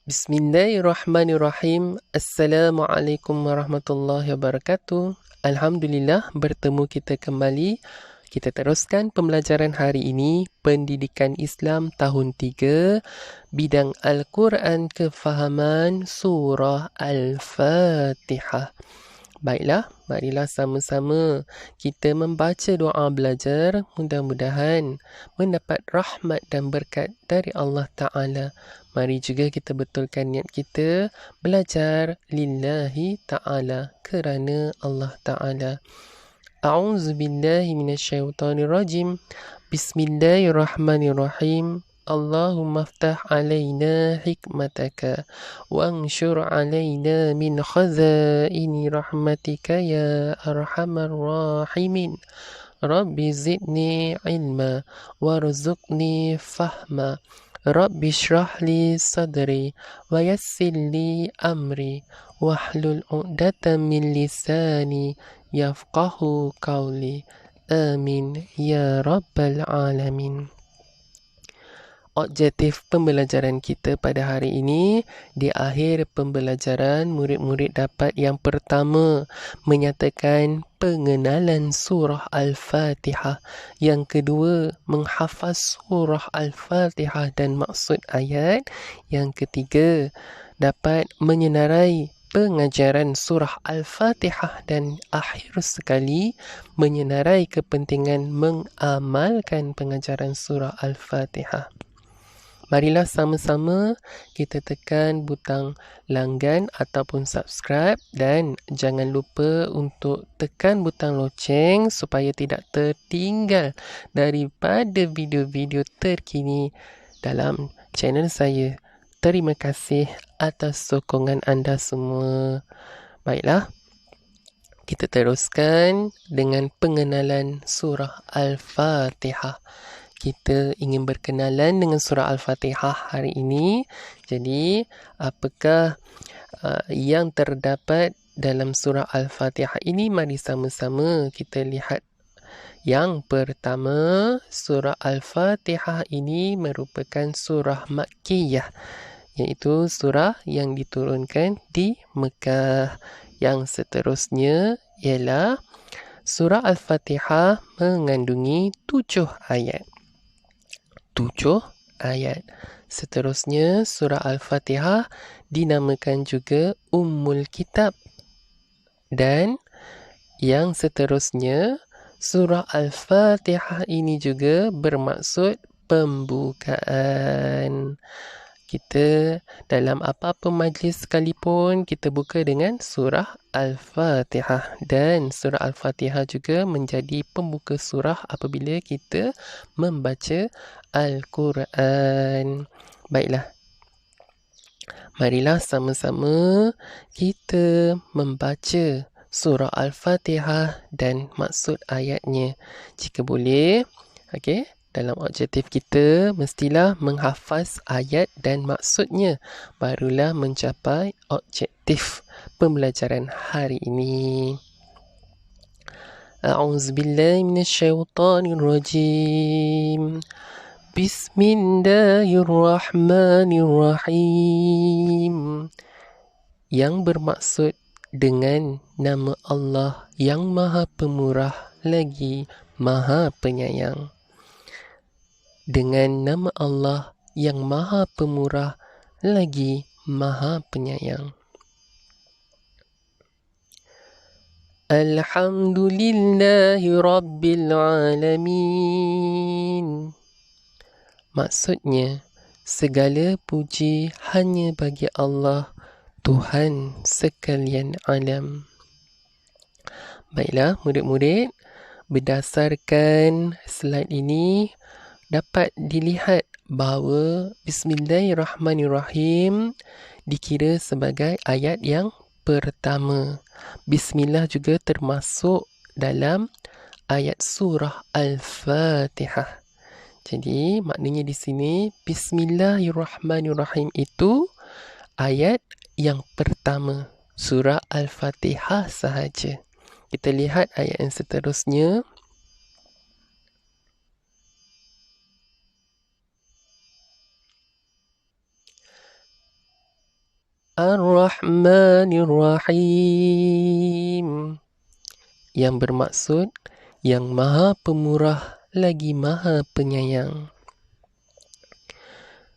Bismillahirrahmanirrahim. Assalamualaikum warahmatullahi wabarakatuh. Alhamdulillah bertemu kita kembali. Kita teruskan pembelajaran hari ini, Pendidikan Islam tahun 3, bidang Al-Quran kefahaman surah Al-Fatihah. Baiklah, marilah sama-sama kita membaca doa belajar, mudah-mudahan mendapat rahmat dan berkat dari Allah Ta'ala. Mari juga kita betulkan niat kita belajar lillahi ta'ala, kerana Allah Ta'ala. A'udzubillahi minasyaitonirrajim. Bismillahirrahmanirrahim. Allahumma aftah alaina hikmataka wa anshur alaina min khazaini rahmatika ya arhamar rahimin. Rabbi zidni ilma warzuqni fahma. Rabbi shrah li sadri wa yassir li amri wahlul 'uqdatam min lisani yafqahu qawli. Amin ya rabbal alamin. Objektif pembelajaran kita pada hari ini, di akhir pembelajaran murid-murid dapat yang pertama menyatakan pengenalan surah Al-Fatihah, yang kedua menghafaz surah Al-Fatihah dan maksud ayat, yang ketiga dapat menyenarai pengajaran surah Al-Fatihah dan akhir sekali menyenarai kepentingan mengamalkan pengajaran surah Al-Fatihah. Marilah sama-sama kita tekan butang langgan ataupun subscribe dan jangan lupa untuk tekan butang loceng supaya tidak tertinggal daripada video-video terkini dalam channel saya. Terima kasih atas sokongan anda semua. Baiklah, kita teruskan dengan pengenalan surah Al-Fatihah. Kita ingin berkenalan dengan surah Al-Fatihah hari ini. Jadi, apakah yang terdapat dalam surah Al-Fatihah ini? Mari sama-sama kita lihat. Yang pertama, surah Al-Fatihah ini merupakan surah Makkiyah, iaitu surah yang diturunkan di Mekah. Yang seterusnya ialah surah Al-Fatihah mengandungi 7 ayat. 7 ayat. Seterusnya, surah Al-Fatihah dinamakan juga Ummul Kitab. Dan yang seterusnya, surah Al-Fatihah ini juga bermaksud pembukaan. Kita dalam apa-apa majlis sekalipun, kita buka dengan surah Al-Fatihah. Dan surah Al-Fatihah juga menjadi pembuka surah apabila kita membaca Al-Quran. Baiklah, marilah sama-sama kita membaca surah Al-Fatihah dan maksud ayatnya. Jika boleh, okey. Dalam objektif kita, mestilah menghafaz ayat dan maksudnya. Barulah mencapai objektif pembelajaran hari ini. A'udzubillahi minasyaitonirrajim. Bismillahirrahmanirrahim. Yang bermaksud dengan nama Allah yang Maha Pemurah lagi Maha Penyayang. Dengan nama Allah yang Maha Pemurah lagi Maha Penyayang. Alhamdulillahi Rabbil Alamin. Maksudnya, segala puji hanya bagi Allah, Tuhan sekalian alam. Baiklah, murid-murid, berdasarkan slide ini, dapat dilihat bahawa Bismillahirrahmanirrahim dikira sebagai ayat yang pertama. Bismillah juga termasuk dalam ayat surah Al-Fatihah. Jadi, maknanya di sini Bismillahirrahmanirrahim itu ayat yang pertama surah Al-Fatihah sahaja. Kita lihat ayat yang seterusnya. Ar-Rahmanir Rahim, yang bermaksud yang Maha Pemurah lagi Maha Penyayang.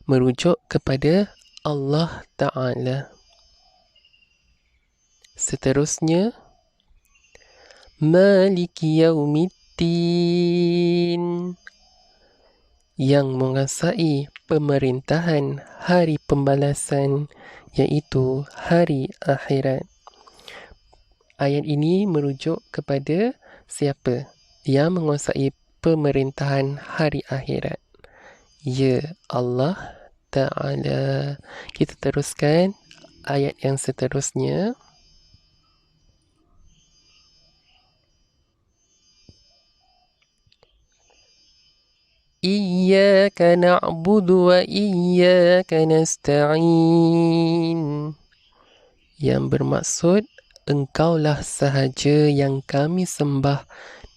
Merujuk kepada Allah Ta'ala. Seterusnya, Maliki Yaumiddin, yang menguasai pemerintahan hari pembalasan, iaitu hari akhirat. Ayat ini merujuk kepada siapa yang menguasai pemerintahan hari akhirat? Ya, Allah Ta'ala. Kita teruskan ayat yang seterusnya. Iyyaka na'budu wa iyyaka nasta'in, yang bermaksud Engkaulah sahaja yang kami sembah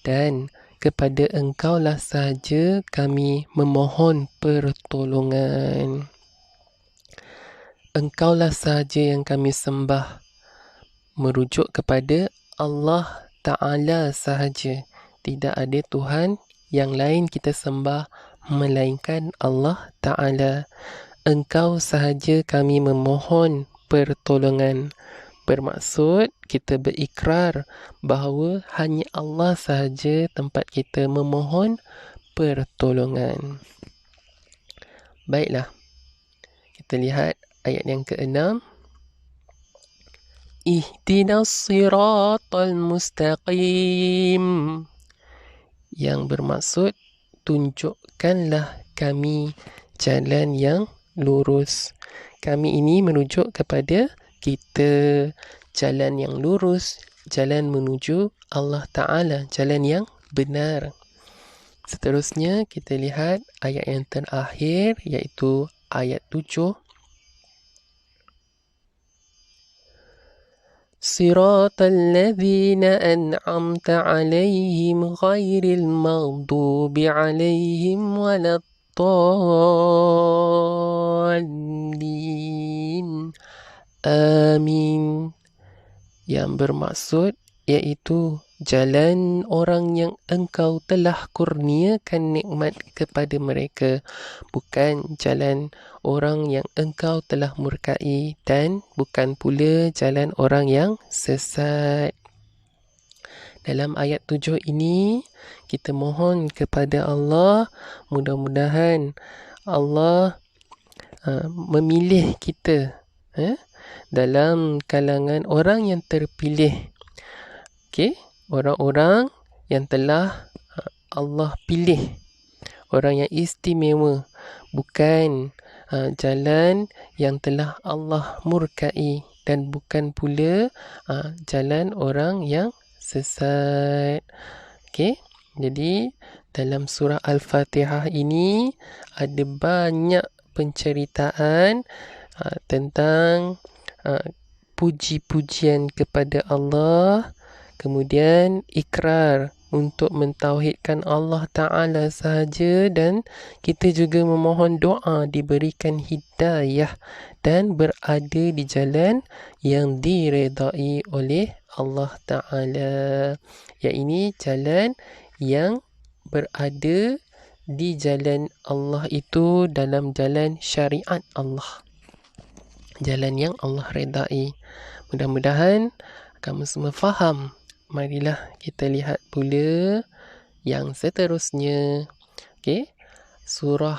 dan kepada Engkaulah sahaja kami memohon pertolongan. Engkaulah sahaja yang kami sembah merujuk kepada Allah Ta'ala sahaja. Tidak ada Tuhan yang lain kita sembah melainkan Allah Ta'ala. Engkau sahaja kami memohon pertolongan. Bermaksud kita berikrar bahawa hanya Allah sahaja tempat kita memohon pertolongan. Baiklah, kita lihat ayat yang ke-6. Ihdinas siratal mustaqim, yang bermaksud tunjukkanlah kami jalan yang lurus. Kami ini merujuk kepada kita, jalan yang lurus, jalan menuju Allah Ta'ala, jalan yang benar. Seterusnya kita lihat ayat yang terakhir, iaitu ayat 7. Siratal ladzina an'amta 'alaihim ghairil maghdubi 'alaihim waladdallin. Amin, yang bermaksud iaitu jalan orang yang Engkau telah kurniakan nikmat kepada mereka, bukan jalan orang yang Engkau telah murkai, dan bukan pula jalan orang yang sesat. Dalam ayat 7 ini, kita mohon kepada Allah, mudah-mudahan Allah memilih kita dalam kalangan orang yang terpilih. Orang-orang yang telah Allah pilih, orang yang istimewa, bukan jalan yang telah Allah murkai, dan bukan pula jalan orang yang sesat. Jadi dalam surah Al-Fatihah ini ada banyak penceritaan tentang puji-pujian kepada Allah, kemudian ikrar untuk mentauhidkan Allah Ta'ala sahaja, dan kita juga memohon doa diberikan hidayah dan berada di jalan yang diredai oleh Allah Ta'ala. Yang ini jalan yang berada di jalan Allah itu dalam jalan syariat Allah, jalan yang Allah redai. Mudah-mudahan kamu semua faham. Marilah kita lihat pula yang seterusnya. Surah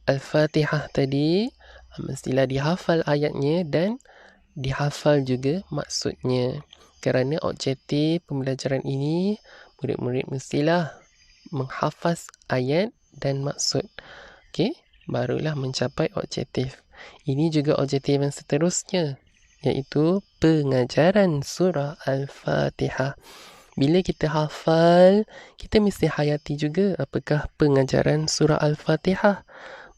Al-Fatihah tadi mestilah dihafal ayatnya dan dihafal juga maksudnya. Kerana objektif pembelajaran ini, murid-murid mestilah menghafaz ayat dan maksud. Barulah mencapai objektif. Ini juga objektif yang seterusnya, iaitu pengajaran surah Al-Fatihah. Bila kita hafal, kita mesti hayati juga apakah pengajaran surah Al-Fatihah.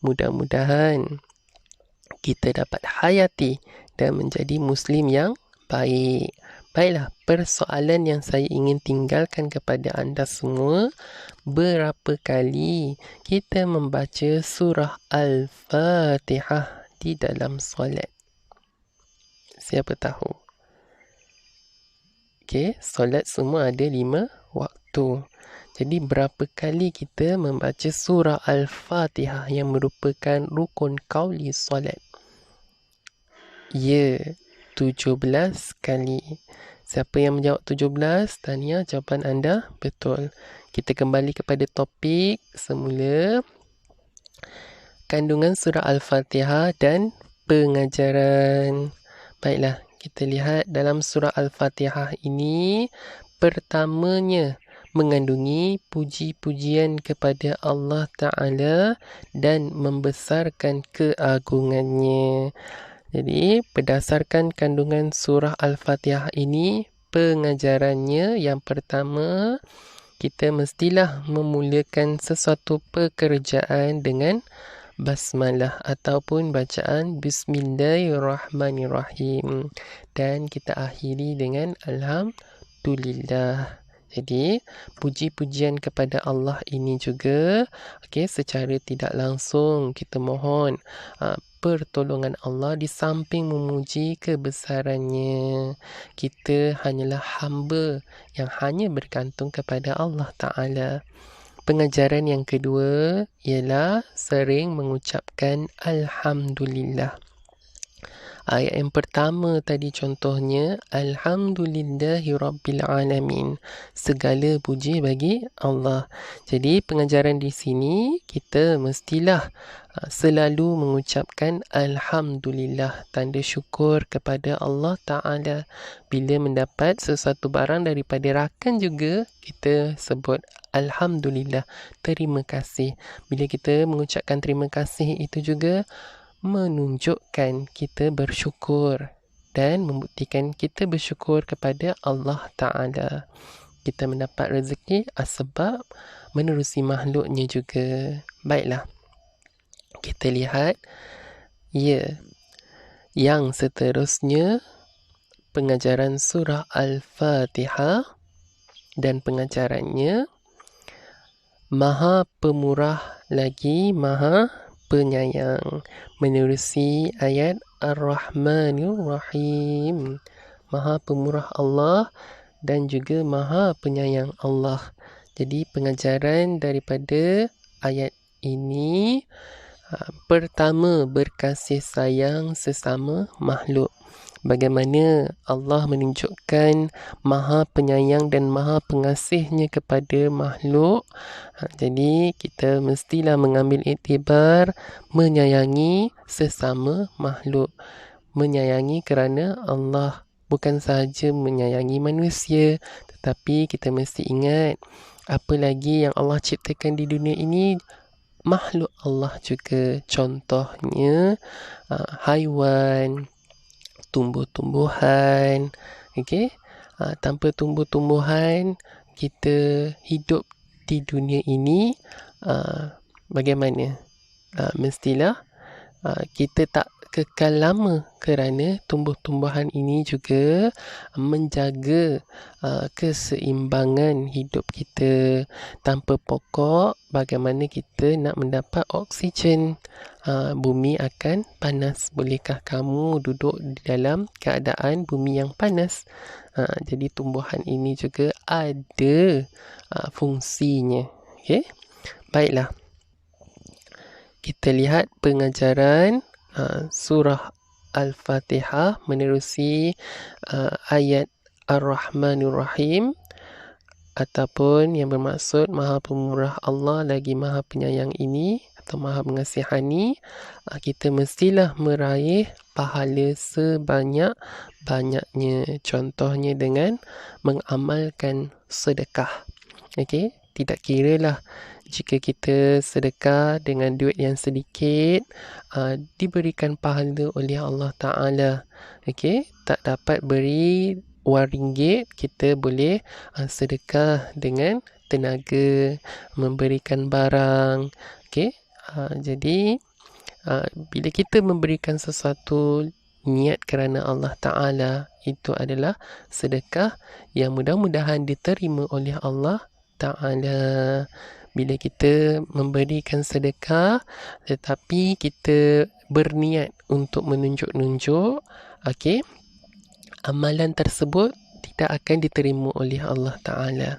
Mudah-mudahan kita dapat hayati dan menjadi Muslim yang baik. Baiklah, persoalan yang saya ingin tinggalkan kepada anda semua, berapa kali kita membaca surah Al-Fatihah di dalam solat? Siapa tahu? Okey, solat semua ada 5 waktu. Jadi berapa kali kita membaca surah Al-Fatihah yang merupakan rukun qauli solat? Ya, 17 kali. Siapa yang menjawab 17? Tahniah, jawapan anda betul. Kita kembali kepada topik semula. Kandungan surah Al-Fatihah dan pengajaran. Baiklah, kita lihat dalam surah Al-Fatihah ini, pertamanya mengandungi puji-pujian kepada Allah Ta'ala dan membesarkan keagungannya. Jadi, berdasarkan kandungan surah Al-Fatihah ini, pengajarannya yang pertama, kita mestilah memulakan sesuatu pekerjaan dengan basmalah ataupun bacaan Bismillahirrahmanirrahim. Dan kita akhiri dengan Alhamdulillah. Jadi, puji-pujian kepada Allah ini juga, secara tidak langsung kita mohon pertolongan Allah di samping memuji kebesarannya. Kita hanyalah hamba yang hanya bergantung kepada Allah Ta'ala. Pengajaran yang kedua ialah sering mengucapkan Alhamdulillah. Ayat yang pertama tadi contohnya, Alhamdulillahirrabbilalamin. Segala puji bagi Allah. Jadi pengajaran di sini, kita mestilah selalu mengucapkan Alhamdulillah. Tanda syukur kepada Allah Ta'ala. Bila mendapat sesuatu barang daripada rakan juga, kita sebut Alhamdulillah. Terima kasih. Bila kita mengucapkan terima kasih itu juga menunjukkan kita bersyukur dan membuktikan kita bersyukur kepada Allah Ta'ala. Kita mendapat rezeki sebab menerusi makhluknya juga. Baiklah, kita lihat yang seterusnya, pengajaran surah Al-Fatihah dan pengajarannya, Maha Pemurah lagi Maha Penyayang, menerusi ayat Ar-Rahmanir-Rahim. Maha Pemurah Allah dan juga Maha Penyayang Allah. Jadi pengajaran daripada ayat ini, pertama, berkasih sayang sesama makhluk. Bagaimana Allah menunjukkan Maha Penyayang dan Maha Pengasihnya kepada makhluk. Jadi kita mestilah mengambil iktibar menyayangi sesama makhluk. Menyayangi kerana Allah, bukan sahaja menyayangi manusia, tetapi kita mesti ingat apa lagi yang Allah ciptakan di dunia ini, makhluk Allah juga. Contohnya haiwan, tumbuh-tumbuhan. Tanpa tumbuh-tumbuhan, kita hidup di dunia ini bagaimana? Mestilah kita tak kekal lama kerana tumbuh-tumbuhan ini juga menjaga keseimbangan hidup kita. Tanpa pokok, bagaimana kita nak mendapat oksigen? Bumi akan panas. Bolehkah kamu duduk di dalam keadaan bumi yang panas? Jadi tumbuhan ini juga ada fungsinya. Baiklah, kita lihat pengajaran surah Al-Fatihah menerusi ayat Ar-Rahmanir-Rahim, ataupun yang bermaksud Maha Pemurah Allah lagi Maha Penyayang ini, atau Maha Mengasihani. Kita mestilah meraih pahala sebanyak-banyaknya. Contohnya dengan mengamalkan sedekah. Tidak kiralah jika kita sedekah dengan duit yang sedikit, diberikan pahala oleh Allah Ta'ala. Tak dapat beri wang ringgit, kita boleh sedekah dengan tenaga, memberikan barang. Jadi bila kita memberikan sesuatu niat kerana Allah Ta'ala, itu adalah sedekah yang mudah-mudahan diterima oleh Allah Ta'ala. Bila kita memberikan sedekah tetapi kita berniat untuk menunjuk-nunjuk, amalan tersebut tidak akan diterima oleh Allah Ta'ala.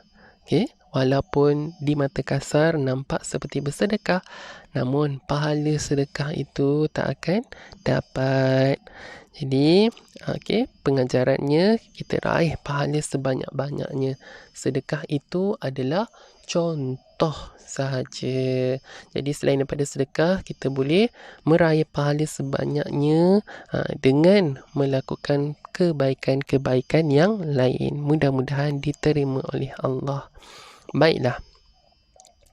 Okay? Walaupun di mata kasar nampak seperti bersedekah, namun pahala sedekah itu tak akan dapat. Jadi, pengajarannya kita raih pahala sebanyak-banyaknya. Sedekah itu adalah contoh sahaja. Jadi selain daripada sedekah, kita boleh meraih pahala sebanyaknya dengan melakukan kebaikan-kebaikan yang lain. Mudah-mudahan diterima oleh Allah. Baiklah,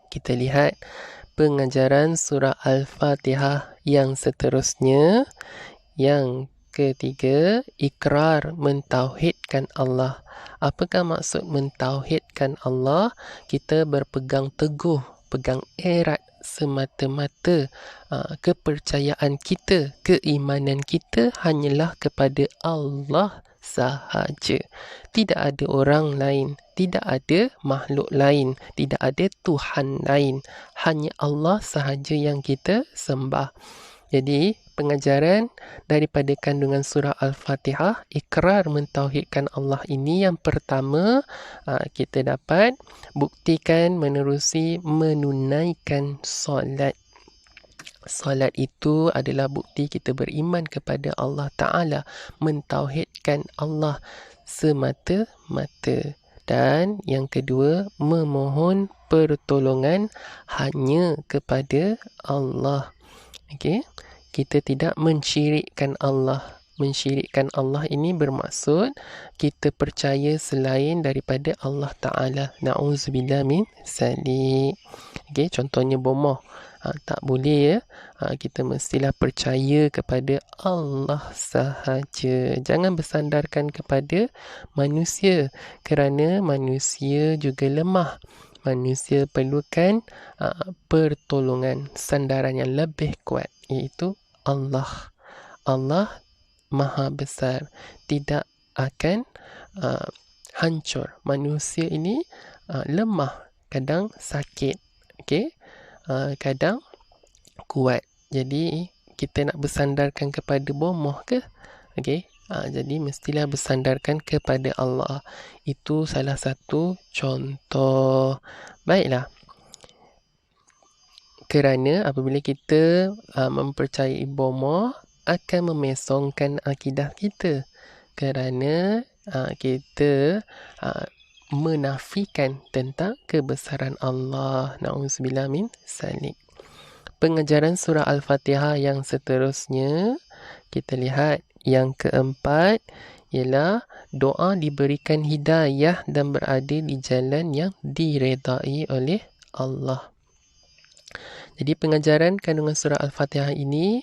kita lihat pengajaran surah Al-Fatihah yang seterusnya. Yang ketiga, ikrar mentauhidkan Allah. Apakah maksud mentauhidkan Allah? Kita berpegang teguh, pegang erat semata-mata kepercayaan kita, keimanan kita hanyalah kepada Allah sahaja. Tidak ada orang lain, tidak ada makhluk lain, tidak ada Tuhan lain. Hanya Allah sahaja yang kita sembah. Jadi, pengajaran daripada kandungan surah Al-Fatihah, ikrar mentauhidkan Allah ini yang pertama, kita dapat buktikan menerusi menunaikan solat. Solat itu adalah bukti kita beriman kepada Allah Ta'ala, mentauhidkan Allah semata-mata. Dan yang kedua, memohon pertolongan hanya kepada Allah. Okey, kita tidak mensyirikkan Allah. Mensyirikkan Allah ini bermaksud kita percaya selain daripada Allah Ta'ala. Na'udzubillah min zalik. Okey, contohnya bomoh. Tak boleh ya. Kita mestilah percaya kepada Allah sahaja. Jangan bersandarkan kepada manusia kerana manusia juga lemah. Manusia perlukan pertolongan, sandaran yang lebih kuat, iaitu Allah. Allah Maha Besar, tidak akan hancur. Manusia ini lemah, kadang sakit, kadang kuat. Jadi kita nak bersandarkan kepada bomoh ke? Jadi mestilah bersandarkan kepada Allah. Itu salah satu contoh. Baiklah. Kerana apabila kita mempercayai bomoh, akan memesongkan akidah kita. Kerana kita menafikan tentang kebesaran Allah. Na'udzubillah min zalik. Pengajaran surah Al-Fatihah yang seterusnya, kita lihat yang keempat ialah doa diberikan hidayah dan berada di jalan yang diredai oleh Allah. Jadi pengajaran kandungan surah Al-Fatihah ini,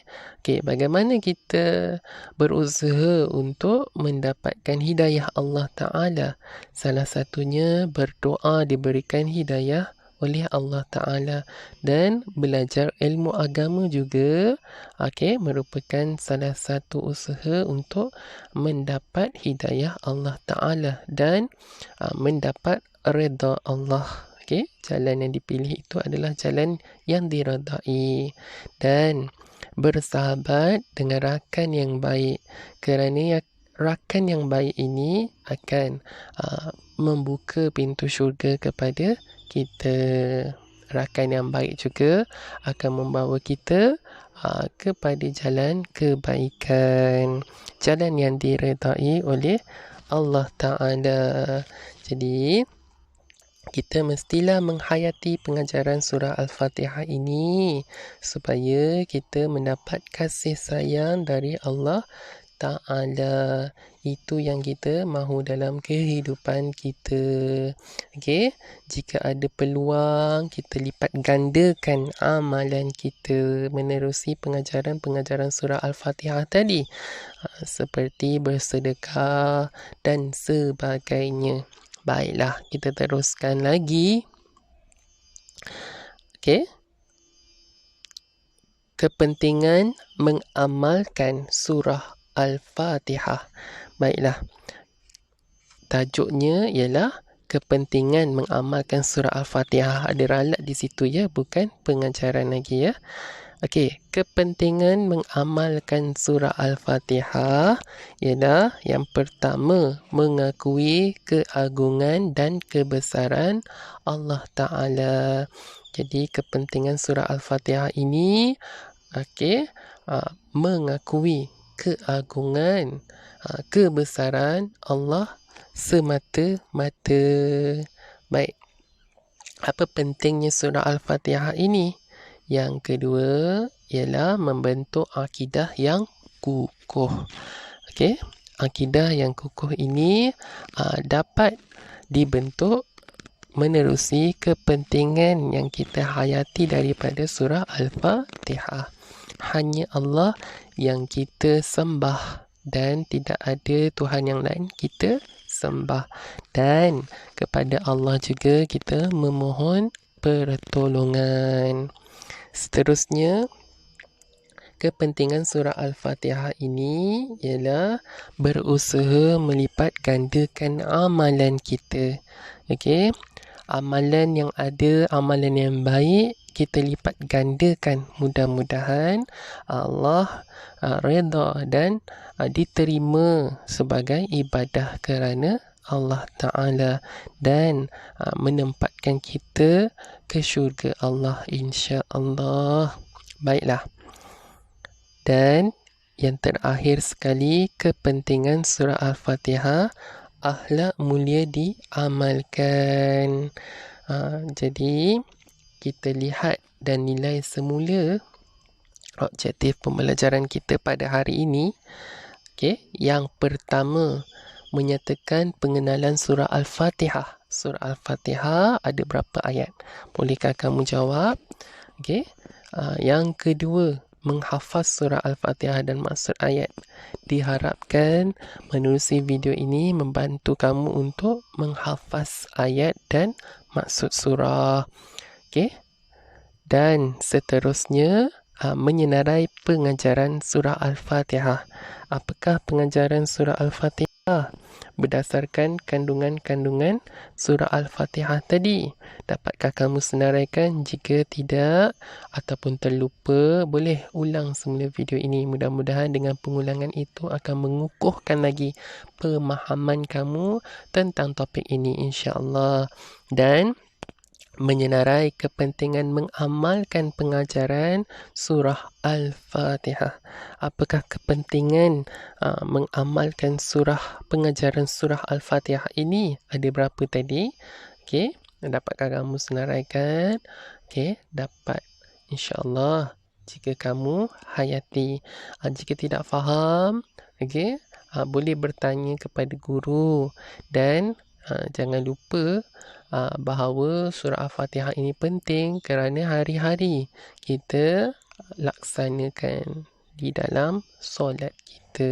bagaimana kita berusaha untuk mendapatkan hidayah Allah Ta'ala. Salah satunya berdoa diberikan hidayah oleh Allah Ta'ala, dan belajar ilmu agama juga merupakan salah satu usaha untuk mendapat hidayah Allah Ta'ala dan mendapat redha Allah. Jalan yang dipilih itu adalah jalan yang diredai, dan bersahabat dengan rakan yang baik, kerana rakan yang baik ini akan membuka pintu syurga kepada kita. Rakan yang baik juga akan membawa kita kepada jalan kebaikan, jalan yang diredai oleh Allah Ta'ala. Jadi kita mestilah menghayati pengajaran surah Al-Fatihah ini supaya kita mendapat kasih sayang dari Allah Ta'ala. Itu yang kita mahu dalam kehidupan kita. Jika ada peluang, kita lipat gandakan amalan kita menerusi pengajaran-pengajaran surah Al-Fatihah tadi, seperti bersedekah dan sebagainya. Baiklah, kita teruskan lagi. Kepentingan mengamalkan surah Al-Fatihah. Baiklah, tajuknya ialah kepentingan mengamalkan surah Al-Fatihah. Ada ralat di situ ya, bukan pengajaran lagi ya. Okey, kepentingan mengamalkan surah Al-Fatihah ialah yang pertama, mengakui keagungan dan kebesaran Allah Ta'ala. Jadi, kepentingan surah Al-Fatihah ini, okey, mengakui keagungan, kebesaran Allah semata-mata. Baik, apa pentingnya surah Al-Fatihah ini? Yang kedua ialah membentuk akidah yang kukuh. Okey, akidah yang kukuh ini dapat dibentuk menerusi kepentingan yang kita hayati daripada surah Al-Fatihah. Hanya Allah yang kita sembah dan tidak ada Tuhan yang lain kita sembah. Dan kepada Allah juga kita memohon pertolongan. Seterusnya, kepentingan surah Al-Fatihah ini ialah berusaha melipat gandakan amalan kita. Okey, amalan yang ada, amalan yang baik, kita lipat gandakan. Mudah-mudahan Allah redha dan diterima sebagai ibadah kerana Allah Ta'ala dan menempatkan kita ke syurga Allah insya-Allah. Baiklah. Dan yang terakhir sekali, kepentingan surah Al-Fatihah, akhlak mulia diamalkan. Jadi, kita lihat dan nilai semula objektif pembelajaran kita pada hari ini. Okey, yang pertama, menyatakan pengenalan surah Al-Fatihah. Surah Al-Fatihah ada berapa ayat? Bolehkah kamu jawab? Okey. Yang kedua, menghafaz surah Al-Fatihah dan maksud ayat. Diharapkan menerusi video ini membantu kamu untuk menghafaz ayat dan maksud surah. Okey. Dan seterusnya, menyenarai pengajaran surah Al-Fatihah. Apakah pengajaran surah Al-Fatihah? Berdasarkan kandungan-kandungan surah Al-Fatihah tadi. Dapatkah kamu senaraikan? Jika tidak ataupun terlupa, boleh ulang semula video ini. Mudah-mudahan dengan pengulangan itu akan mengukuhkan lagi pemahaman kamu tentang topik ini insya-Allah. Dan menyenarai kepentingan mengamalkan pengajaran surah Al-Fatihah. Apakah kepentingan mengamalkan pengajaran surah Al-Fatihah ini? Ada berapa tadi? Okey, dapatkah kamu senaraikan? Okey, dapat insya-Allah jika kamu hayati. Jika tidak faham, okey, boleh bertanya kepada guru dan jangan lupa bahawa surah Al-Fatihah ini penting kerana hari-hari kita laksanakan di dalam solat kita.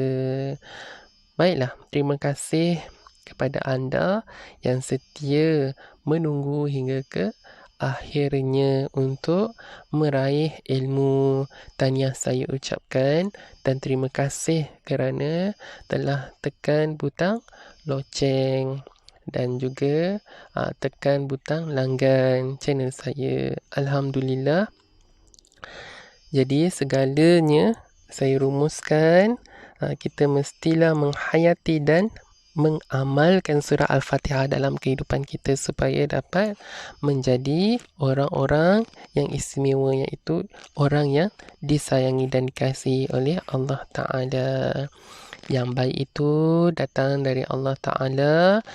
Baiklah, terima kasih kepada anda yang setia menunggu hingga ke akhirnya untuk meraih ilmu. Tahniah saya ucapkan dan terima kasih kerana telah tekan butang loceng dan juga tekan butang langgan channel saya. Alhamdulillah. Jadi segalanya saya rumuskan, kita mestilah menghayati dan mengamalkan surah Al-Fatihah dalam kehidupan kita supaya dapat menjadi orang-orang yang istimewa, iaitu orang yang disayangi dan dikasihi oleh Allah Ta'ala. Yang baik itu datang dari Allah Ta'ala,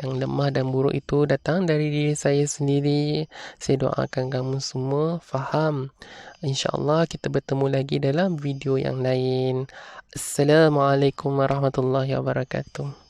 yang lemah dan buruk itu datang dari diri saya sendiri. Saya doakan kamu semua faham. InsyaAllah kita bertemu lagi dalam video yang lain. Assalamualaikum warahmatullahi wabarakatuh.